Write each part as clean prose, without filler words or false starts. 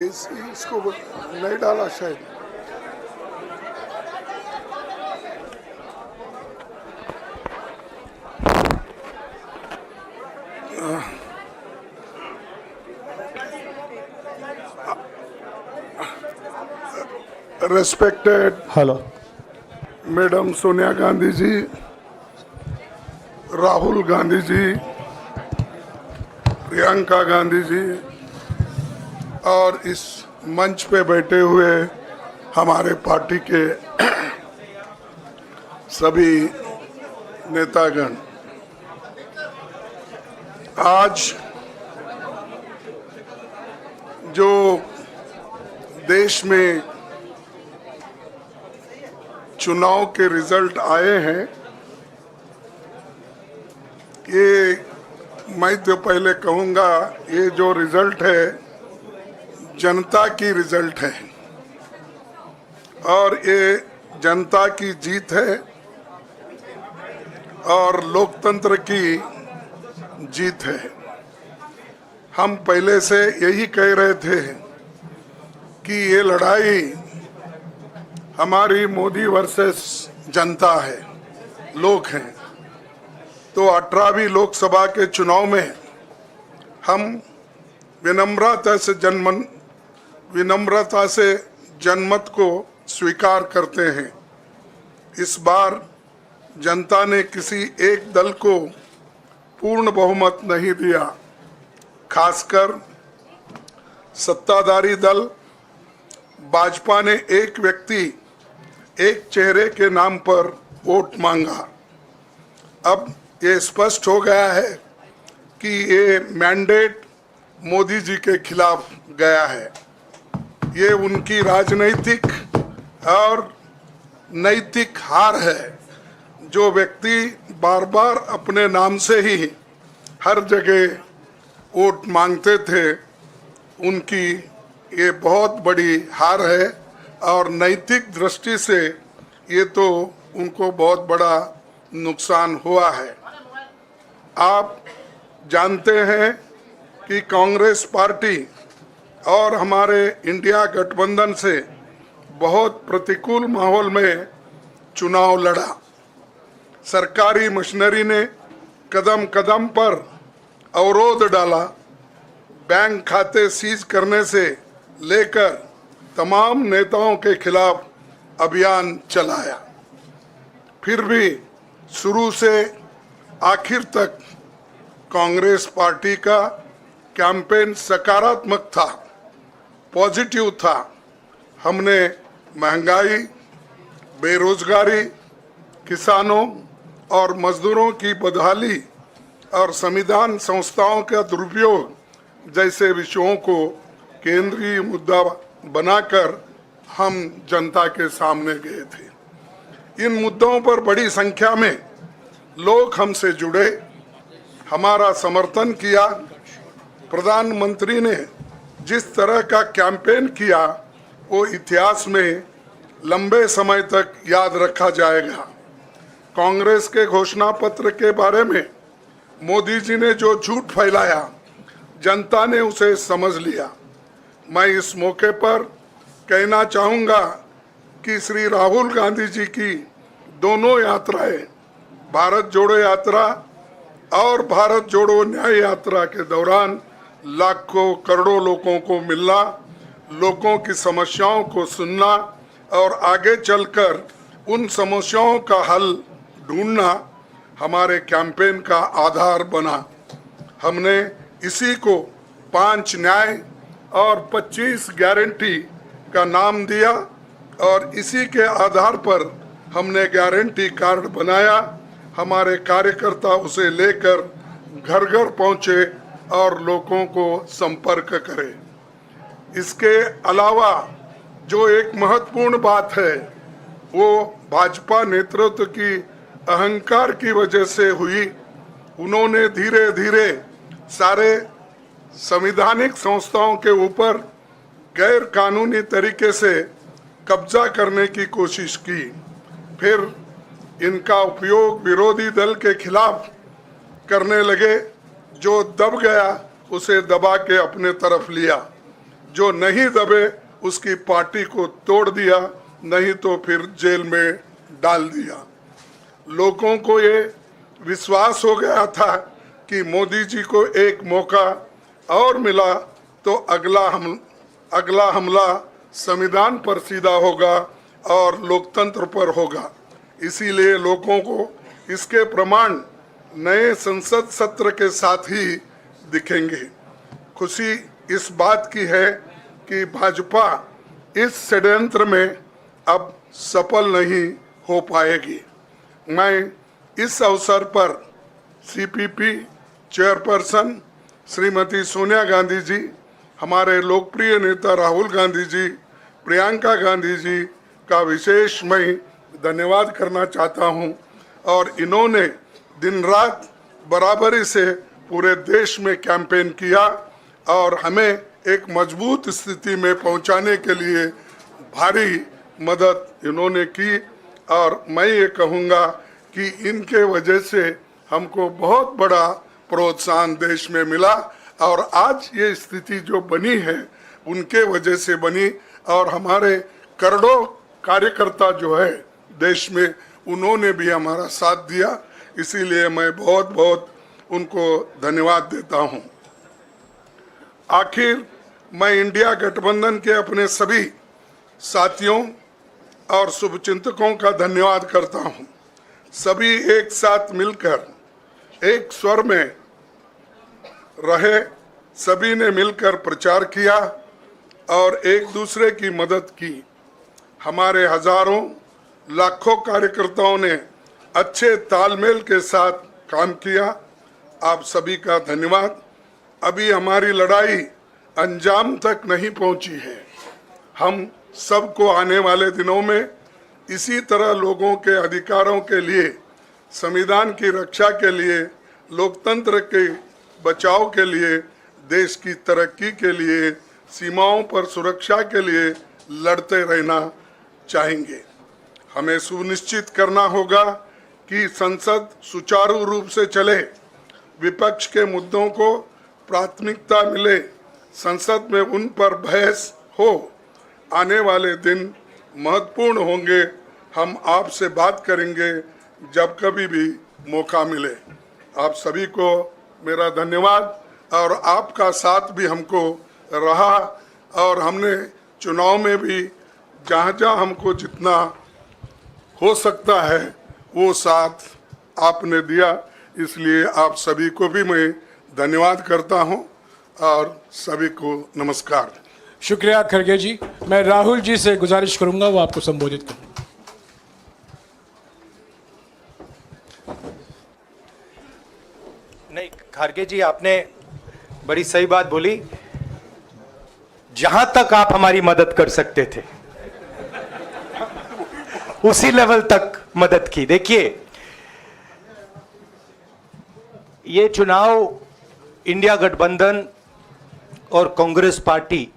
इसको नहीं डाला शायद। Respected hello. Madam Sonia Gandhi ji, Rahul Gandhi ji, Priyanka Gandhi ji और इस मंच पे बैठे हुए हमारे पार्टी के सभी नेतागण, आज जो देश में चुनाव के रिजल्ट आए हैं, ये मैं तो पहले कहूँगा, ये जो रिजल्ट है जनता की रिजल्ट है और ये जनता की जीत है और लोकतंत्र की जीत है। हम पहले से यही कह रहे थे कि ये लड़ाई हमारी मोदी वर्सेस जनता है, लोग हैं। तो 18वीं लोकसभा के चुनाव में हम विनम्रता से जनमत को स्वीकार करते हैं। इस बार जनता ने किसी एक दल को पूर्ण बहुमत नहीं दिया, खासकर सत्ताधारी दल भाजपा ने एक व्यक्ति, एक चेहरे के नाम पर वोट मांगा। अब ये स्पष्ट हो गया है कि ये मैंडेट मोदी जी के खिलाफ गया है। ये उनकी राजनीतिक और नैतिक हार है। जो व्यक्ति बार बार अपने नाम से ही हर जगह वोट मांगते थे, उनकी ये बहुत बड़ी हार है और नैतिक दृष्टि से ये तो उनको बहुत बड़ा नुकसान हुआ है। आप जानते हैं कि कांग्रेस पार्टी और हमारे इंडिया गठबंधन से बहुत प्रतिकूल माहौल में चुनाव लड़ा। सरकारी मशीनरी ने कदम कदम पर अवरोध डाला। बैंक खाते सीज करने से लेकर तमाम नेताओं के खिलाफ अभियान चलाया। फिर भी शुरू से आखिर तक कांग्रेस पार्टी का कैंपेन सकारात्मक था, पॉजिटिव था। हमने महंगाई, बेरोजगारी, किसानों और मजदूरों की बदहाली और संविधान संस्थाओं का दुरुपयोग जैसे विषयों को केंद्रीय मुद्दा बनाकर हम जनता के सामने गए थे। इन मुद्दों पर बड़ी संख्या में लोग हमसे जुड़े, हमारा समर्थन किया। प्रधानमंत्री ने जिस तरह का कैंपेन किया, वो इतिहास में लंबे समय तक याद रखा जाएगा। कांग्रेस के घोषणा पत्र के बारे में मोदी जी ने जो झूठ फैलाया, जनता ने उसे समझ लिया। मैं इस मौके पर कहना चाहूँगा कि श्री राहुल गांधी जी की दोनों यात्राएं, भारत जोड़ो यात्रा और भारत जोड़ो न्याय यात्रा के दौरान लाखों करोड़ों लोगों को मिलना, लोगों की समस्याओं को सुनना और आगे चलकर उन समस्याओं का हल ढूंढना हमारे कैंपेन का आधार बना। हमने इसी को 5 न्याय और 25 गारंटी का नाम दिया और इसी के आधार पर हमने गारंटी कार्ड बनाया। हमारे कार्यकर्ता उसे लेकर घर घर पहुँचे और लोगों को संपर्क करें। इसके अलावा जो एक महत्वपूर्ण बात है, वो भाजपा नेतृत्व की अहंकार की वजह से हुई। उन्होंने धीरे धीरे सारे संवैधानिक संस्थाओं के ऊपर गैर कानूनी तरीके से कब्जा करने की कोशिश की। फिर इनका उपयोग विरोधी दल के खिलाफ करने लगे। जो दब गया उसे दबा के अपने तरफ लिया। जो नहीं दबे उसकी पार्टी को तोड़ दिया, नहीं तो फिर जेल में डाल दिया। लोगों को ये विश्वास हो गया था कि मोदी जी को एक मौका और मिला तो अगला हमला संविधान पर सीधा होगा और लोकतंत्र पर होगा। इसीलिए लोगों को इसके प्रमाण नए संसद सत्र के साथ ही दिखेंगे। खुशी इस बात की है कि भाजपा इस षड्यंत्र में अब सफल नहीं हो पाएगी। मैं इस अवसर पर सीपीपी चेयरपर्सन श्रीमती सोनिया गांधी जी, हमारे लोकप्रिय नेता राहुल गांधी जी, प्रियंका गांधी जी का विशेष मैं धन्यवाद करना चाहता हूं। और इन्होंने दिन रात बराबरी से पूरे देश में कैंपेन किया और हमें एक मजबूत स्थिति में पहुंचाने के लिए भारी मदद इन्होंने की। और मैं ये कहूँगा कि इनके वजह से हमको बहुत बड़ा प्रोत्साहन देश में मिला और आज ये स्थिति जो बनी है उनके वजह से बनी। और हमारे करोड़ों कार्यकर्ता जो है देश में, उन्होंने भी हमारा साथ दिया। इसीलिए मैं बहुत बहुत उनको धन्यवाद देता हूं। आखिर मैं इंडिया गठबंधन के अपने सभी साथियों और शुभचिंतकों का धन्यवाद करता हूं। सभी एक साथ मिलकर एक स्वर में रहे, सभी ने मिलकर प्रचार किया और एक दूसरे की मदद की। हमारे हजारों लाखों कार्यकर्ताओं ने अच्छे तालमेल के साथ काम किया। आप सभी का धन्यवाद। अभी हमारी लड़ाई अंजाम तक नहीं पहुंची है। हम सबको आने वाले दिनों में इसी तरह लोगों के अधिकारों के लिए, संविधान की रक्षा के लिए, लोकतंत्र के बचाव के लिए, देश की तरक्की के लिए, सीमाओं पर सुरक्षा के लिए लड़ते रहना चाहेंगे। हमें सुनिश्चित करना होगा कि संसद सुचारू रूप से चले, विपक्ष के मुद्दों को प्राथमिकता मिले, संसद में उन पर बहस हो। आने वाले दिन महत्वपूर्ण होंगे। हम आपसे बात करेंगे जब कभी भी मौका मिले। आप सभी को मेरा धन्यवाद। और आपका साथ भी हमको रहा और हमने चुनाव में भी जहाँ जहाँ हमको जितना हो सकता है वो साथ आपने दिया। इसलिए आप सभी को भी मैं धन्यवाद करता हूँ और सभी को नमस्कार। शुक्रिया खड़गे जी। मैं राहुल जी से गुजारिश करूंगा वो आपको संबोधित करें। नहीं, खड़गे जी आपने बड़ी सही बात बोली। जहां तक आप हमारी मदद कर सकते थे उसी लेवल तक मदद की। देखिए, ये चुनाव इंडिया गठबंधन और कांग्रेस पार्टी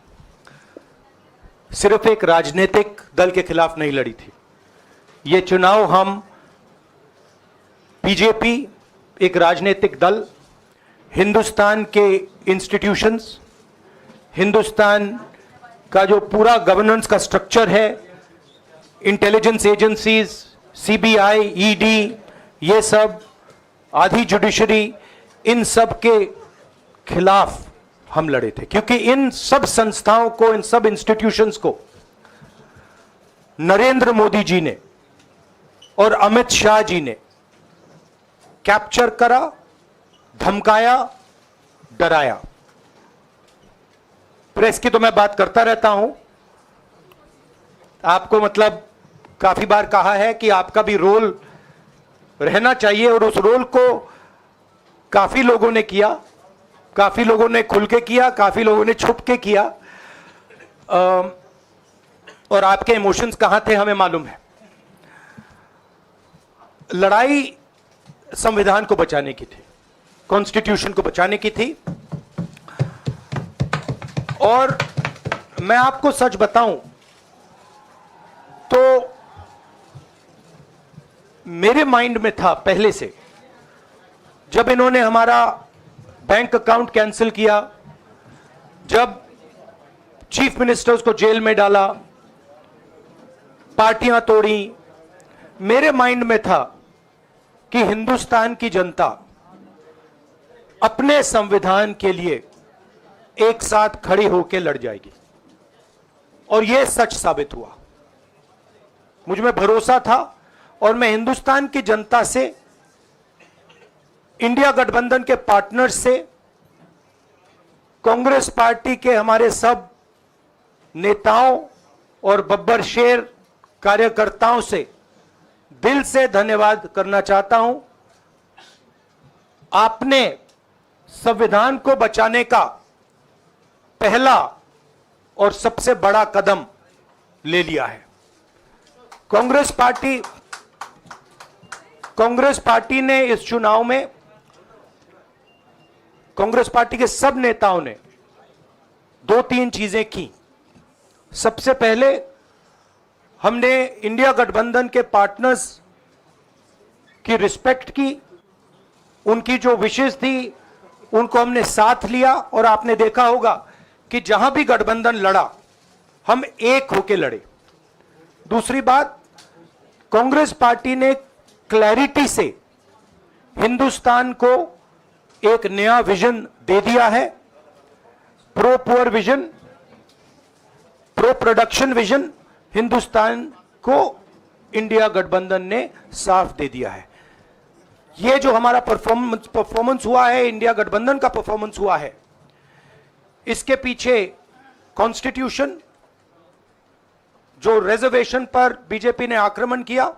सिर्फ एक राजनीतिक दल के खिलाफ नहीं लड़ी थी। ये चुनाव हम बीजेपी, एक राजनीतिक दल, हिंदुस्तान के इंस्टीट्यूशंस, हिंदुस्तान का जो पूरा गवर्नेंस का स्ट्रक्चर है, इंटेलिजेंस एजेंसीज, सीबीआई, ईडी, ये सब, आधी जुडिशरी, इन सब के खिलाफ हम लड़े थे। क्योंकि इन सब संस्थाओं को, इन सब इंस्टीट्यूशंस को नरेंद्र मोदी जी ने और अमित शाह जी ने कैप्चर करा, धमकाया, डराया। प्रेस की तो मैं बात करता रहता हूं। आपको मतलब काफी बार कहा है कि आपका भी रोल रहना चाहिए, और उस रोल को काफी लोगों ने किया, काफी लोगों ने खुल के किया, काफी लोगों ने छुप के किया। और आपके इमोशंस कहां थे हमें मालूम है। लड़ाई संविधान को बचाने की थी, कॉन्स्टिट्यूशन को बचाने की थी। और मैं आपको सच बताऊं तो मेरे माइंड में था पहले से, जब इन्होंने हमारा बैंक अकाउंट कैंसिल किया, जब चीफ मिनिस्टर्स को जेल में डाला, पार्टियां तोड़ी। मेरे माइंड में था कि हिंदुस्तान की जनता अपने संविधान के लिए एक साथ खड़ी होकर लड़ जाएगी, और यह सच साबित हुआ। मुझ में भरोसा था और मैं हिंदुस्तान की जनता से, इंडिया गठबंधन के पार्टनर्स से, कांग्रेस पार्टी के हमारे सब नेताओं और बब्बर शेर कार्यकर्ताओं से दिल से धन्यवाद करना चाहता हूं। आपने संविधान को बचाने का पहला और सबसे बड़ा कदम ले लिया है। कांग्रेस पार्टी ने इस चुनाव में, कांग्रेस पार्टी के सब नेताओं ने 2-3 चीजें की। सबसे पहले हमने इंडिया गठबंधन के पार्टनर्स की रिस्पेक्ट की, उनकी जो विशेष थी उनको हमने साथ लिया, और आपने देखा होगा कि जहां भी गठबंधन लड़ा हम एक होकर लड़े। दूसरी बात, कांग्रेस पार्टी ने क्लैरिटी से हिंदुस्तान को एक नया विजन दे दिया है। Pro poor vision, pro production vision Hindustan को इंडिया गठबंधन ने साफ दे दिया है। यह जो हमारा परफॉर्मेंस हुआ है, इंडिया गठबंधन का परफॉर्मेंस हुआ है, इसके पीछे कॉन्स्टिट्यूशन, जो रिजर्वेशन पर बीजेपी ने आक्रमण किया,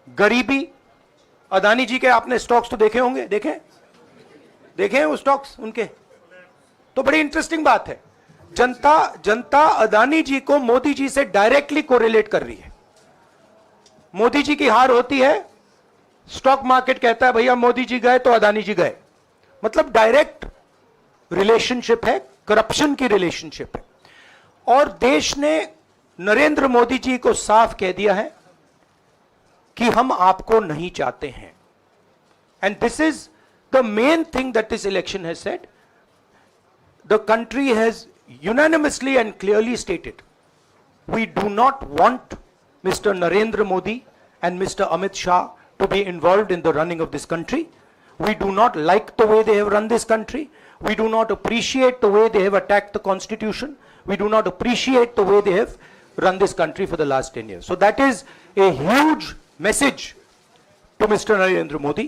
गरीबी, अदानी जी के आपने स्टॉक्स तो देखे होंगे, देखे हैं वो स्टॉक्स उनके, तो बड़ी इंटरेस्टिंग बात है। जनता अदानी जी को मोदी जी से डायरेक्टली कोरिलेट कर रही है। मोदी जी की हार होती है, स्टॉक मार्केट कहता है भैया मोदी जी गए तो अदानी जी गए, मतलब डायरेक्ट रिलेशनशिप है, करप्शन की रिलेशनशिप है। और देश ने नरेंद्र मोदी जी को साफ कह दिया है कि हम आपको नहीं चाहते हैं। And this is the main thing that this election has said. The country has unanimously and clearly stated, we do not want Mr. Narendra Modi and Mr. Amit Shah to be involved in the running of this country. We do not like the way they have run this country. We do not appreciate the way they have attacked the constitution. We do not appreciate the way they have run this country for the last 10 years. So that is a huge message to Mr. Narendra Modi.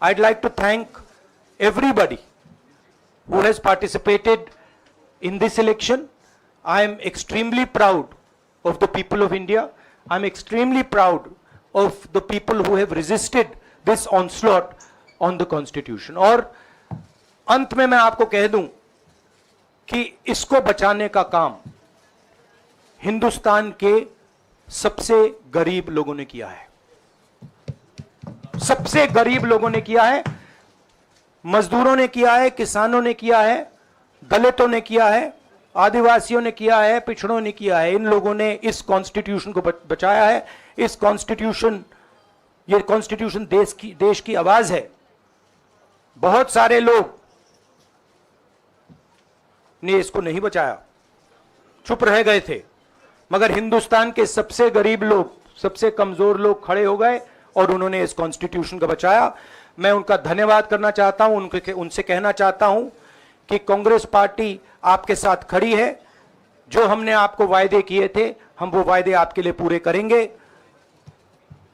I'd like to thank everybody who has participated in this election. I am extremely proud of the people of India. I'm extremely proud of the people who have resisted this onslaught on the constitution. और अंत में मैं आपको कह दूं कि इसको बचाने का काम हिंदुस्तान के सबसे गरीब लोगों ने किया है। सबसे गरीब लोगों ने किया है, मजदूरों ने किया है, किसानों ने किया है, दलितों ने किया है, आदिवासियों ने किया है, पिछड़ों ने किया है। इन लोगों ने इस कॉन्स्टिट्यूशन को बचाया है। इस कॉन्स्टिट्यूशन, ये कॉन्स्टिट्यूशन देश की आवाज है। बहुत सारे लोग ने इसको नहीं बचाया, चुप रह गए थे, मगर हिंदुस्तान के सबसे गरीब लोग, सबसे कमजोर लोग खड़े हो गए और उन्होंने इस कॉन्स्टिट्यूशन को बचाया। मैं उनका धन्यवाद करना चाहता हूं, उनसे कहना चाहता हूं कि कांग्रेस पार्टी आपके साथ खड़ी है। जो हमने आपको वायदे किए थे, हम वो वायदे आपके लिए पूरे करेंगे।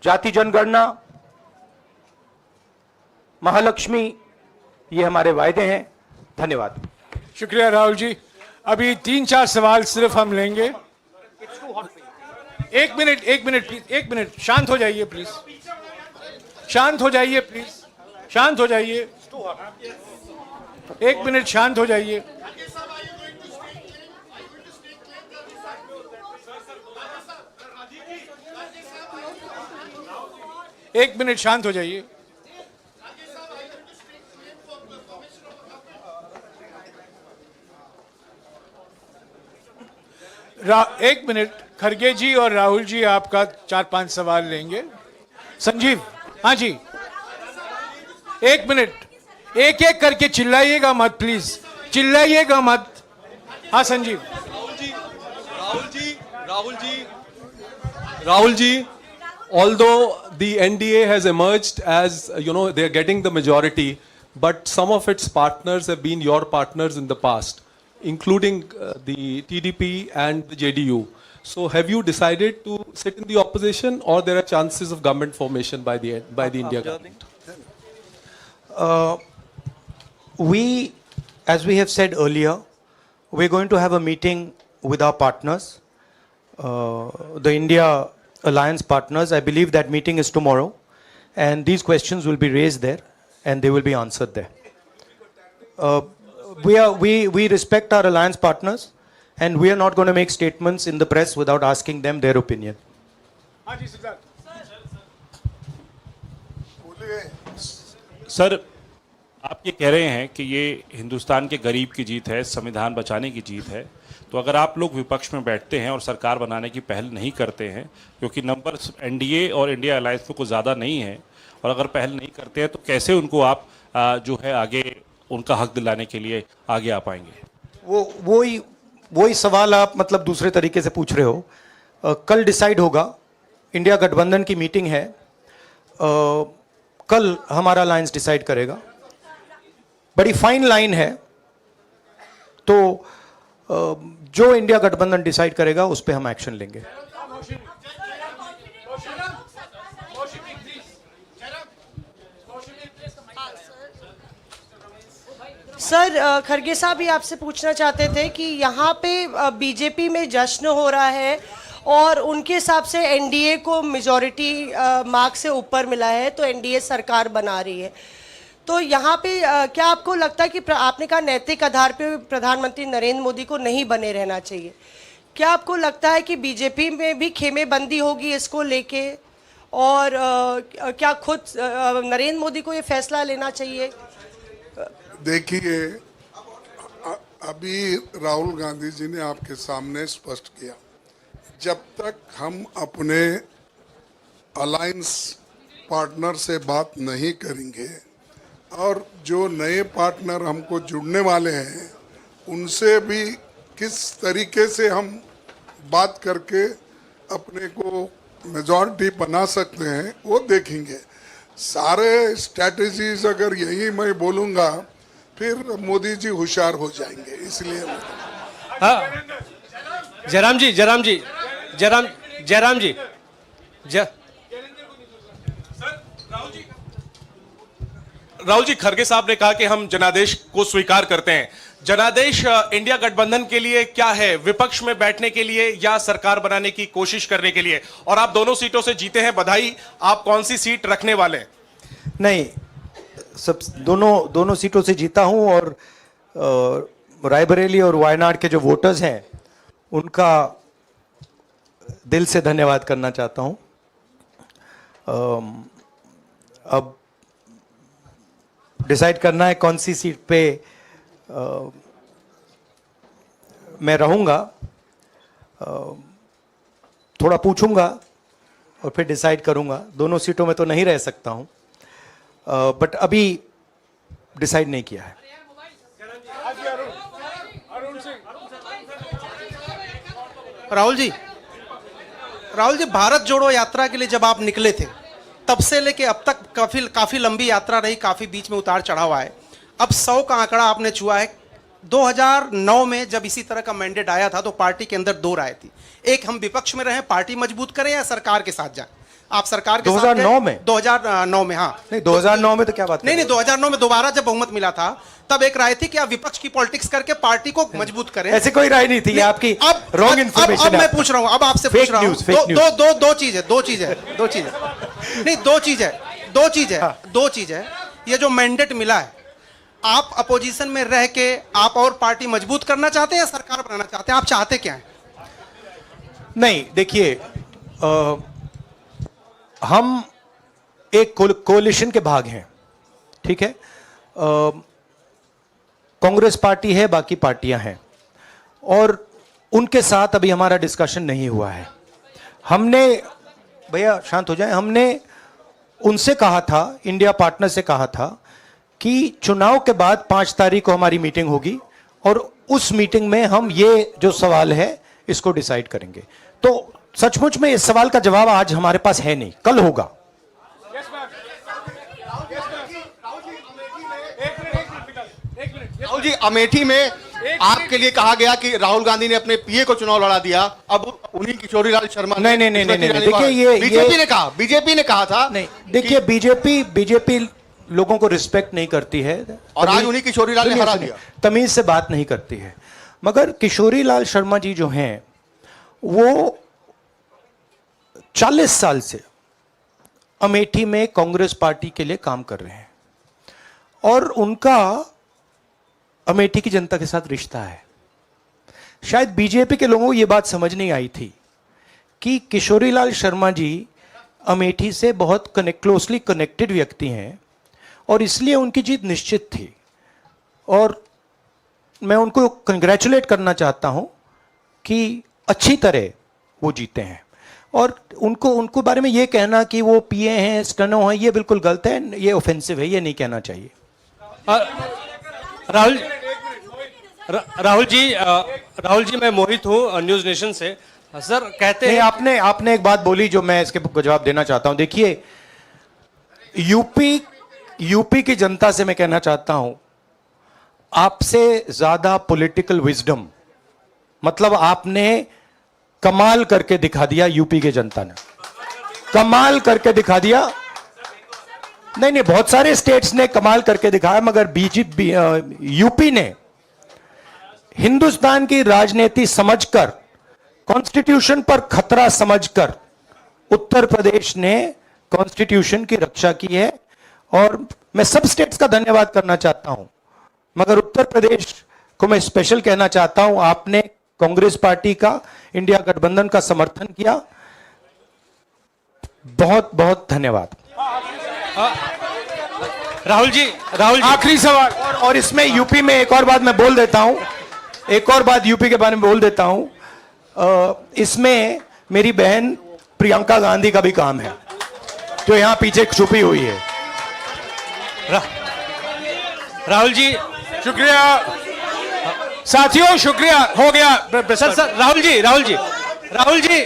जाति जनगणना, महालक्ष्मी, ये हमारे वायदे हैं। धन्यवाद। शुक्रिया राहुल जी। अभी 3-4 सवाल सिर्फ हम लेंगे। एक मिनट प्लीज, एक मिनट, शांत हो जाइए प्लीज, शांत हो जाइए प्लीज, शांत हो जाइए, एक मिनट शांत हो जाइए। एक मिनट शांत हो जाइए। एक मिनट, खरगे जी और राहुल जी आपका 4-5 सवाल लेंगे। संजीव, हाँ जी, एक मिनट, एक एक करके चिल्लाइएगा मत प्लीज, चिल्लाइएगा मत। हाँ Sanjeev. Rahul ji, although the NDA has emerged as, they are getting the majority, but some of its partners have been your partners in the past, including the TDP and the JDU. So have you decided to sit in the opposition, or there are chances of government formation by the India government? We, as we have said earlier, we're going to have a meeting with our partners, the India Alliance partners. I believe that meeting is tomorrow, and these questions will be raised there, and they will be answered there. We respect our alliance partners, and we are not going to make statements in the press without asking them their opinion. हाँ जी Siddharth. Sir, आप ये कह रहे हैं कि ये हिंदुस्तान के गरीब की जीत है, संविधान बचाने की जीत है, तो अगर आप लोग विपक्ष में बैठते हैं और सरकार बनाने की पहल नहीं करते हैं, क्योंकि नंबर एनडीए और इंडिया अलायंस में कुछ ज़्यादा नहीं है, और अगर पहल नहीं करते हैं तो कैसे उनको आप जो है आगे उनका हक दिलाने के लिए आगे आ पाएंगे? वही सवाल आप मतलब दूसरे तरीके से पूछ रहे हो। कल डिसाइड होगा, इंडिया गठबंधन की मीटिंग है, कल हमारा अलायंस डिसाइड करेगा। बड़ी फाइन लाइन है, तो जो इंडिया गठबंधन डिसाइड करेगा उस पे हम एक्शन लेंगे। सर, खरगे साहब भी आपसे पूछना चाहते थे कि यहाँ पे बीजेपी में जश्न हो रहा है और उनके हिसाब से एनडीए को मेजॉरिटी मार्क से ऊपर मिला है, तो एनडीए सरकार बना रही है। तो यहाँ पे क्या आपको लगता है कि आपने कहा नैतिक आधार पे प्रधानमंत्री नरेंद्र मोदी को नहीं बने रहना चाहिए, क्या आपको लगता है कि बीजेपी में भी खेमेबंदी होगी इसको लेके, और क्या खुद नरेंद्र मोदी को ये फैसला लेना चाहिए? देखिए, अभी राहुल गांधी जी ने आपके सामने स्पष्ट किया, जब तक हम अपने अलायंस पार्टनर से बात नहीं करेंगे और जो नए पार्टनर हमको जुड़ने वाले हैं उनसे भी किस तरीके से हम बात करके अपने को मेजॉरिटी बना सकते हैं वो देखेंगे। सारे स्ट्रैटेजीज अगर यही मैं बोलूँगा फिर मोदी जी होशियार हो जाएंगे, इसलिए हाँ, जयराम जी राहुल जी, खरगे साहब ने कहा कि हम जनादेश को स्वीकार करते हैं। जनादेश इंडिया गठबंधन के लिए क्या है? विपक्ष में बैठने के लिए या सरकार बनाने की कोशिश करने के लिए? और आप दोनों सीटों से जीते हैं, बधाई। आप कौन सी सीट रखने वाले हैं? नहीं, सब दोनों सीटों से जीता हूं, और रायबरेली और वायनाड के जो वोटर्स हैं उनका दिल से धन्यवाद करना चाहता हूं। अब डिसाइड करना है कौन सी सीट पे मैं रहूंगा, थोड़ा पूछूंगा और फिर डिसाइड करूंगा। दोनों सीटों में तो नहीं रह सकता हूं, बट अभी डिसाइड नहीं किया है। राहुल जी, भारत जोड़ो यात्रा के लिए जब आप निकले थे तब से लेके अब तक काफी लंबी यात्रा रही, काफी बीच में उतार चढ़ाव आए। अब 100 का आंकड़ा आपने छुआ है। 2009 में जब इसी तरह का मैंडेट आया था तो पार्टी के अंदर दो राय थी, एक हम विपक्ष में रहें, पार्टी मजबूत करें, या सरकार के साथ जाएं। आप सरकार के 2009 में 2009 में हाँ नहीं, 2009 में तो क्या बात नहीं 2009 में दोबारा जब बहुमत मिला था तब एक राय थी कि आप विपक्ष की पॉलिटिक्स करके पार्टी को मजबूत करें। ऐसी कोई राय नहीं थी, ये आपकी रॉन्ग इंफॉर्मेशन है। अब मैं पूछ रहा हूं, अब आपसे पूछ रहा हूं, दो चीज है। ये जो मैंडेट मिला है, आप अपोजिशन में रह के आप और पार्टी मजबूत करना चाहते हैं या सरकार बनाना चाहते हैं? आप चाहते क्या हैं? नहीं, देखिए, हम एक कोalition के भाग हैं, ठीक है। कांग्रेस पार्टी है, बाकी पार्टियां हैं, और उनके साथ अभी हमारा डिस्कशन नहीं हुआ है। हमने, भैया शांत हो जाए, हमने उनसे कहा था, इंडिया पार्टनर से कहा था कि चुनाव के बाद 5 तारीख को हमारी मीटिंग होगी और उस मीटिंग में हम ये जो सवाल है इसको डिसाइड करेंगे। तो सचमुच में इस सवाल का जवाब आज हमारे पास है नहीं, कल होगा। राहुल जी, अमेठी में आपके लिए कहा गया कि राहुल गांधी ने अपने पीए को चुनाव लड़ा दिया, अब उन्हीं किशोरीलाल शर्मा नहीं, देखिए ये बीजेपी ने कहा था। नहीं, देखिए बीजेपी लोगों को रिस्पेक्ट नहीं करती है और आज उन्हीं किशोरीलाल ने हरा दिया, तमीज से बात नहीं करती है। मगर किशोरीलाल शर्मा जी जो हैं वो 40 साल से अमेठी में कांग्रेस पार्टी के लिए काम कर रहे हैं और उनका अमेठी की जनता के साथ रिश्ता है। शायद बीजेपी के लोगों को यह बात समझ नहीं आई थी कि किशोरीलाल शर्मा जी अमेठी से बहुत क्लोजली कनेक्टेड व्यक्ति हैं और इसलिए उनकी जीत निश्चित थी। और मैं उनको कंग्रेचुलेट करना चाहता हूं कि अच्छी तरह वो जीते हैं। और उनको बारे में ये कहना कि वो पीए हैं, स्टनो हैं, ये बिल्कुल गलत है, ये ऑफेंसिव है, ये नहीं कहना चाहिए। राहुल जी मैं मोहित हूँ न्यूज नेशन से। सर कहते हैं आपने एक बात बोली जो मैं इसके जवाब देना चाहता हूं। देखिए यूपी की जनता से मैं कहना चाहता हूं, आपसे ज्यादा पॉलिटिकल विजडम, मतलब आपने कमाल करके दिखा दिया। यूपी की जनता ने कमाल करके दिखा दिया। नहीं, बहुत सारे स्टेट्स ने कमाल करके दिखाया, मगर बीजेपी यूपी ने हिंदुस्तान की राजनीति समझकर, कॉन्स्टिट्यूशन पर खतरा समझकर उत्तर प्रदेश ने कॉन्स्टिट्यूशन की रक्षा की है। और मैं सब स्टेट्स का धन्यवाद करना चाहता हूं, मगर उत्तर प्रदेश को मैं स्पेशल कहना चाहता हूं, आपने कांग्रेस पार्टी का, इंडिया गठबंधन का समर्थन किया। बहुत बहुत धन्यवाद। राहुल जी आखिरी सवाल। और इसमें यूपी में एक और बात मैं बोल देता हूं, एक और बात यूपी के बारे में बोल देता हूं। इसमें मेरी बहन प्रियंका गांधी का भी काम है, जो यहां पीछे छुपी हुई है। राहुल जी शुक्रिया साथियों, शुक्रिया। हो गया सर राहुल जी